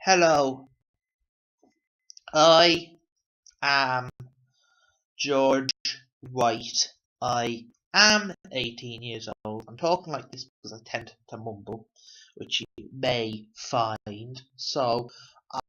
Hello, I am George White. I am 18 years old. I'm talking like this because I tend to mumble, which you may find. So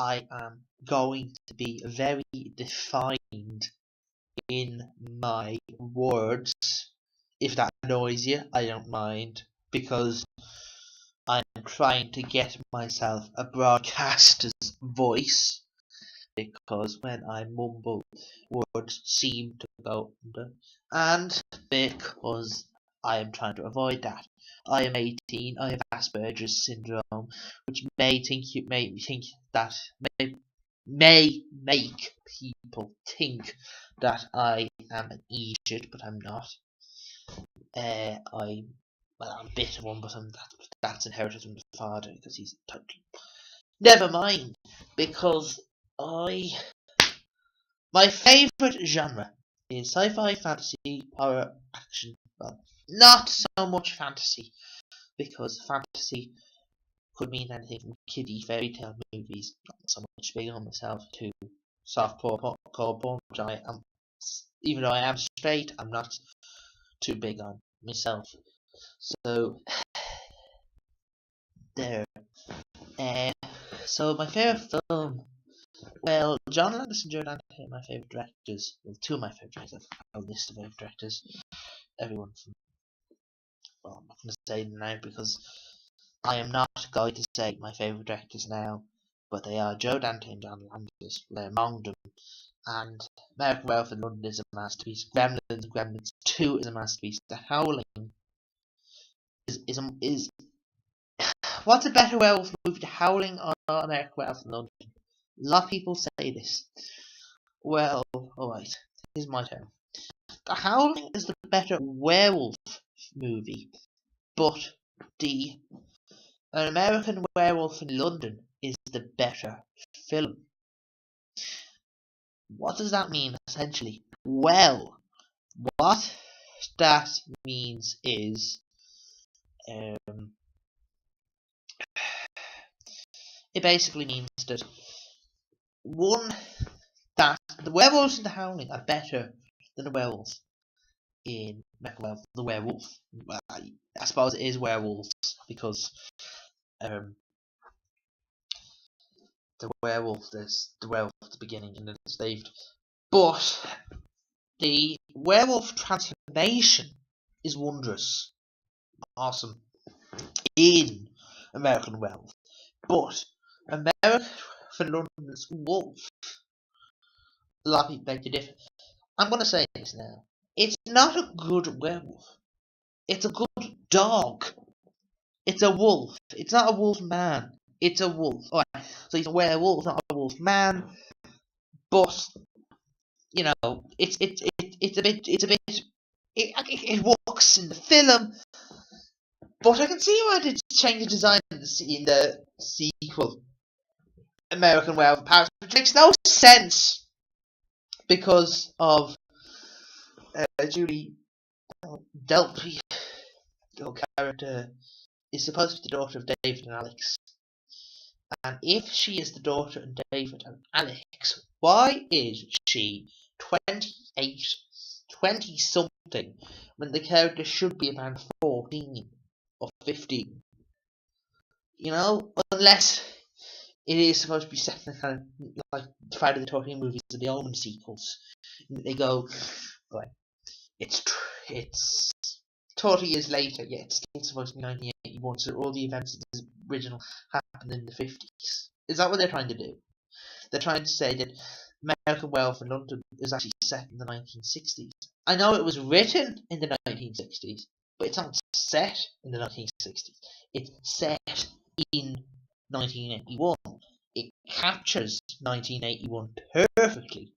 I am going to be very defined in my words. If that annoys you, I don't mind because I'm trying to get myself a broadcaster's voice. Because when I mumble, words seem to go under, and because I am trying to avoid that. I am 18. I have Asperger's syndrome, which may think that may make people think that I am an idiot, but I'm not. I'm a bit of one, but that's inherited from the father because he's totally. Never mind, because I my favourite genre is sci-fi, fantasy, horror, action. Well, not so much fantasy, because fantasy could mean anything from kiddie fairy tale movies. Not so much big on myself to softcore porn, which I am. Even though I am straight, I'm not too big on myself. So there. Uh, so my favourite film. Well, John Landis and Joe Dante are my favourite directors. Well, two of my favourite directors. I have a list of favourite directors. Everyone from. Well, I'm not going to say them now because I am not going to say my favourite directors now. But they are Joe Dante and John Landis. They're among them. And American Werewolf in London is a masterpiece. Gremlins 2 is a masterpiece. The Howling is what's a better werewolf movie, The Howling or American Werewolf in London? A lot of people say this. Well, alright, here's my turn. The Howling is the better werewolf movie, but the An American Werewolf in London is the better film. What does that mean, essentially? Well, what that means is, it basically means that that the werewolves in The Howling are better than the werewolves in the werewolf. Well, I suppose it is werewolves because the werewolf there's the werewolf at the beginning and then it's saved. But the werewolf transformation is wondrous, awesome in American Werewolf. But American London's wolf, a lot of people beg to differ. I'm gonna say this now. It's not a good werewolf. It's a good dog. It's a wolf. It's not a wolf man. It's a wolf. Alright, so he's a werewolf, not a wolf man. But you know, it's a bit. It works in the film, but I can see why they changed the design in the sequel, American Werewolf in Paris, which makes no sense because of Julie Delpy, your character, is supposed to be the daughter of David and Alex. And if she is the daughter of David and Alex, why is she 28, 20 something, when the character should be around 14 or 15? You know, unless it is supposed to be set in the kind of like Friday the 13th movies and the Omen sequels. They go, right, it's 30 years later, yet it's still supposed to be 1981, so all the events of the original happened in the 50s. Is that what they're trying to do? They're trying to say that American Werewolf in London is actually set in the 1960s. I know it was written in the 1960s, but it's not set in the 1960s. It's set in 1981. It captures 1981 perfectly.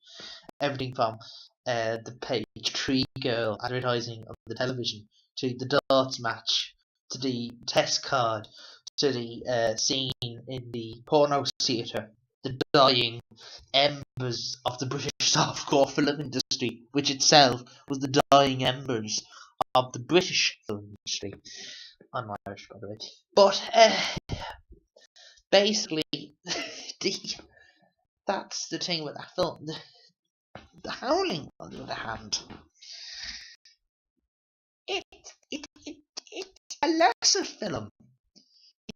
Everything from the page 3 girl advertising on the television, to the darts match, to the test card, to the scene in the porno theatre, the dying embers of the British softcore film industry, which itself was the dying embers of the British film industry. I'm Irish, by the way. But basically, That's the thing with that film. The Howling, on the other hand, it's a lesser film.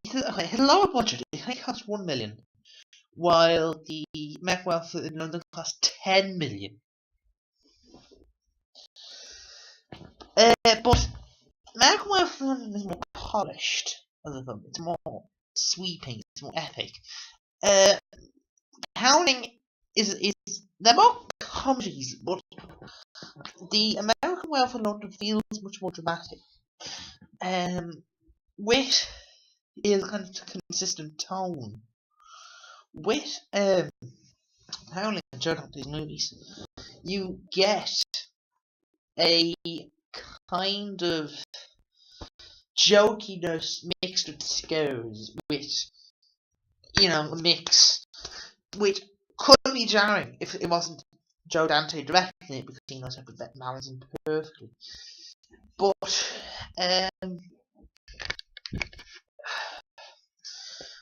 It had a lower budget. I think it cost 1 million, while the American Werewolf in London cost 10 million. But American Werewolf in London is more polished as a film. It's more sweeping. It's more epic. Howling is they're more comedies, but the American Werewolf in London feels much more dramatic. With is kind of consistent tone. With Howling and Sherlock these movies, you get a kind of jokiness mixed with scares, with a mix which could be jarring if it wasn't Joe Dante directing it, because he knows how to balance it perfectly. But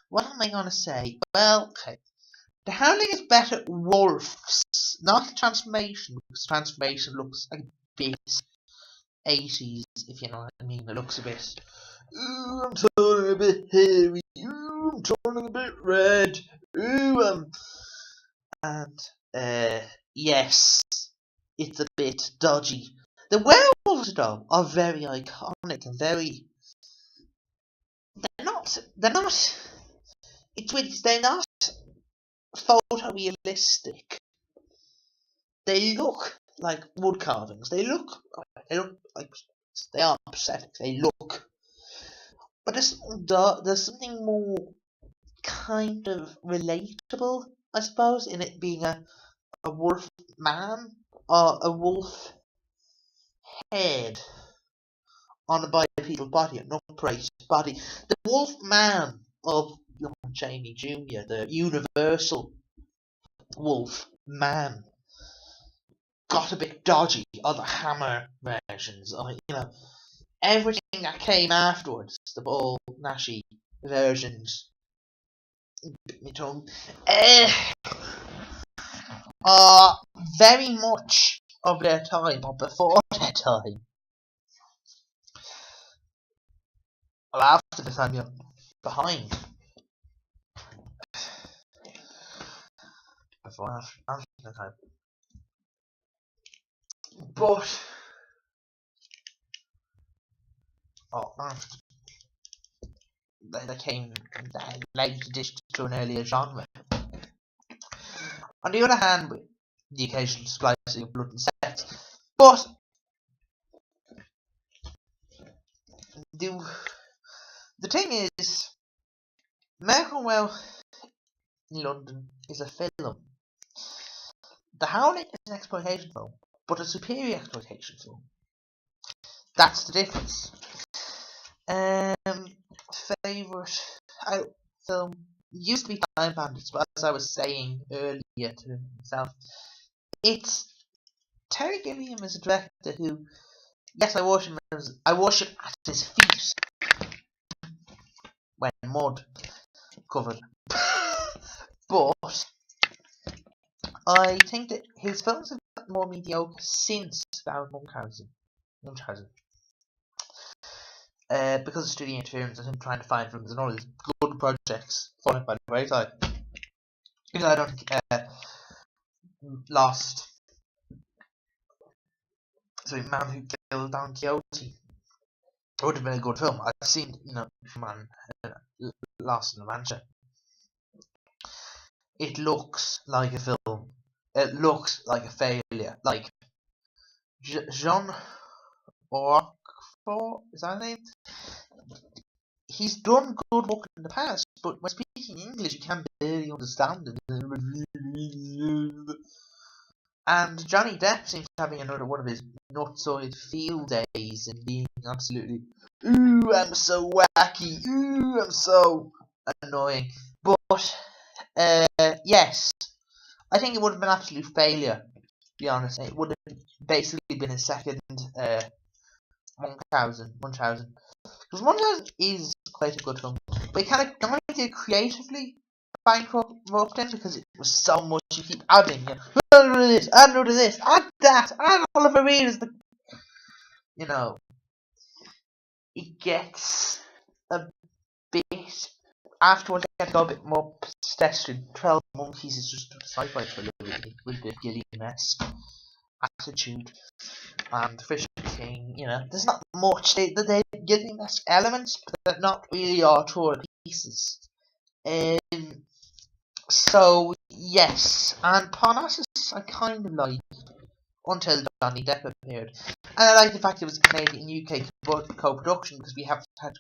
what am I gonna say? Well, okay. The Howling is better at wolves, not the transformation, because transformation looks a bit 80s, if you know what I mean. It looks a bit, ooh, I'm turning a bit hairy, ooh, I'm turning a bit red, ooh, and, yes, it's a bit dodgy. The werewolves, though, are very iconic and they're not, it's weird, they're not photorealistic. They look like wood carvings. They look like they are prosthetic. They look, but there's something more kind of relatable, I suppose, in it being a wolf man or a wolf head on a bipedal body, an upright body. The wolf man of Jamie Jr., the universal wolf man, got a bit dodgy on the Hammer versions, or everything that came afterwards, the Ball Nashy versions, bit me tongue, are very much of their time, or before their time. Or after the time, you're behind. Before, after the time. But they came late addition to an earlier genre. On the other hand, with the occasional splicing of blood and sex, but the thing is, American Werewolf in London is a film. The Howling is an exploitation film, but a superior exploitation film. That's the difference. Favourite film used to be Time Bandits, but as I was saying earlier to myself, it's Terry Gilliam is a director who, yes, I worship at his feet when mud covered. But I think that his films have gotten more mediocre since Munchausen. Because of studio interference and him trying to find films and all these good projects falling by the wayside. Because I don't think Man Who Killed Don Quixote would have been a good film. I've seen, Man Lost in La Mancha. It looks like a film. It looks like a failure. Like Jean Roquefort, is that his name? He's done good work in the past, but when speaking English, you can barely understand it. And Johnny Depp seems to be having another one of his nutsoid field days and being absolutely, ooh, I'm so wacky, ooh, I'm so annoying. But, yes, I think it would have been an absolute failure, to be honest. It would have basically been his second Munchausen. Because Munchausen is quite a good film, but he kind of guided creatively bankrupting because it was so much. You keep adding, add this, add this, add that, add Oliver Reed as the, it gets a bit. Afterwards, I get to go a bit more pedestrian. 12 Monkeys is just a sci-fi thriller with the Gilliam-esque attitude. And Fish King, there's not much. They Gilliam-esque elements, but they're not really auteur pieces. So, yes. And Parnassus I kind of liked until Johnny Depp appeared. And I like the fact it was a Canadian-UK co-production because we haven't had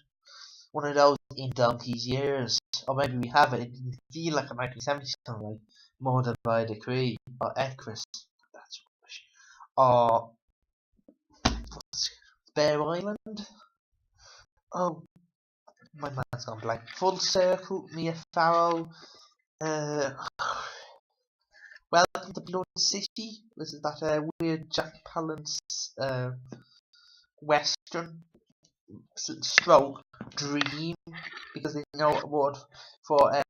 one of those in donkey's years. Or maybe we have it. It didn't feel like a 1970s song like Murder by Decree or Ecris. That's rubbish. Or Bear Island. Oh, my mind's gone blank. Full Circle, Mia Farrow. Welcome to Blood City. Was it that weird Jack Palance western? Stroke Dream, because they didn't know what word for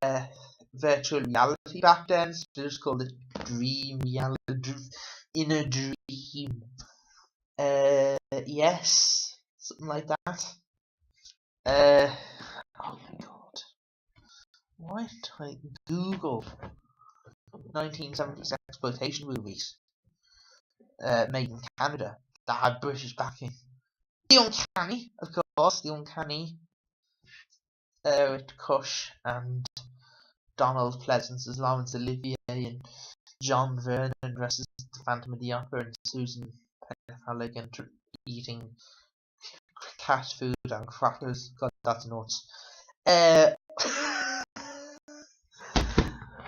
virtual reality back then, so they just called it dream reality, in a dream. Yes, something like that. Oh my god, why did I Google 1970s exploitation movies made in Canada that had British backing? The Uncanny, of course, The Uncanny, with Cush and Donald Pleasance as Laurence Olivier and John Vernon dresses the Phantom of the Opera and Susan Penhaligon eating cat food and crackers. God, that's nuts.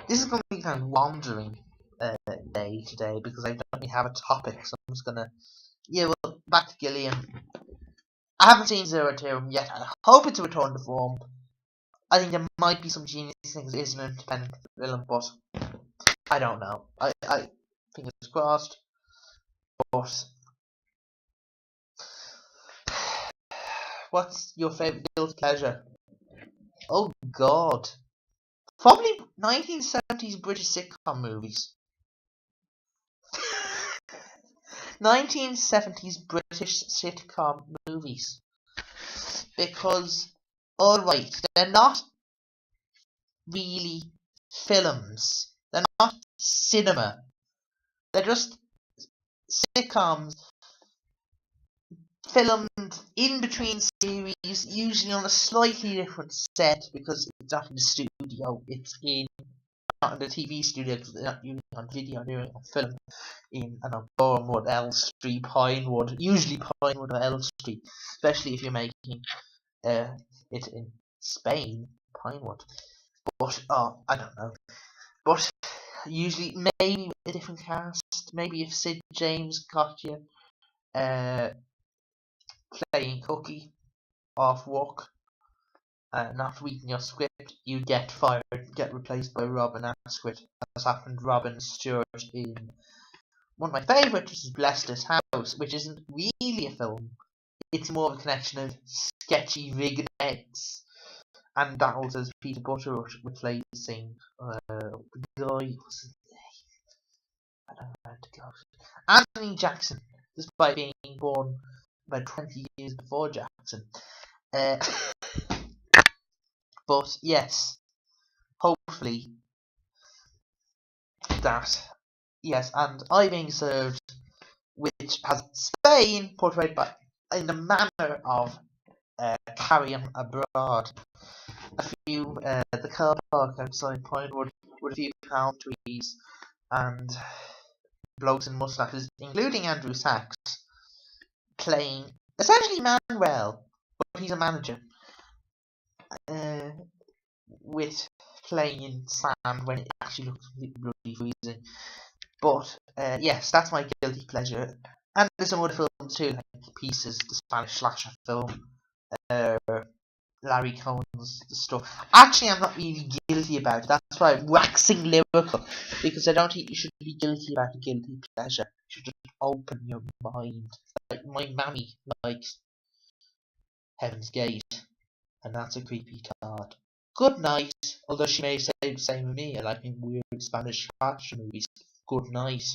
This is going to be kind of wandering day today because I don't really have a topic, so I'm just going to... Yeah, well, back to Gilliam. I haven't seen Zero Theorem yet. I hope it's a return to form. I think there might be some genius things. It is an independent film, but I don't know. I fingers crossed. But what's your favourite guilty pleasure? Oh god. Probably 1970s British sitcom movies. 1970s British sitcom movies. Because, alright, they're not really films. They're not cinema. They're just sitcoms filmed in between series, usually on a slightly different set because it's not in the studio. It's not in the TV studio because they're not using on video. They're on film in Bournemouth, Elstree, Pinewood. Usually Pinewood or Elstree, especially if you're making it in Spain, Pinewood. But I don't know. But usually maybe a different cast. Maybe if Sid James got you playing Cookie off work, not reading your script, you get fired, get replaced by Robin Asquith, as happened to Robin Stewart in one of my favourites, which is Leicester's House, which isn't really a film. It's more of a collection of sketchy vignettes, and that also has Peter Butterworth replacing the guy. What's his name? I don't know how to go. Anthony Jackson, despite being born about 20 years before Jackson. But yes, hopefully that. Yes, and I being served, which has Spain portrayed by in the manner of Carrion Abroad. A few, the car park outside Pinewood with a few palm trees and blokes in moustaches, including Andrew Sachs, playing essentially Manuel, but he's a manager, with playing in sand when it actually looks completely bloody freezing. But yes, that's my guilty pleasure. And there's some other films too, like Pieces, the Spanish slasher film, Larry Cohen's stuff. Actually, I'm not really guilty about it. That's why I'm waxing lyrical, because I don't think you should be guilty about a guilty pleasure. You should just open your mind. Like my mammy likes Heaven's Gate, and that's a creepy tart. good night. Although she may say the same with me, I like weird Spanish action movies. Good night.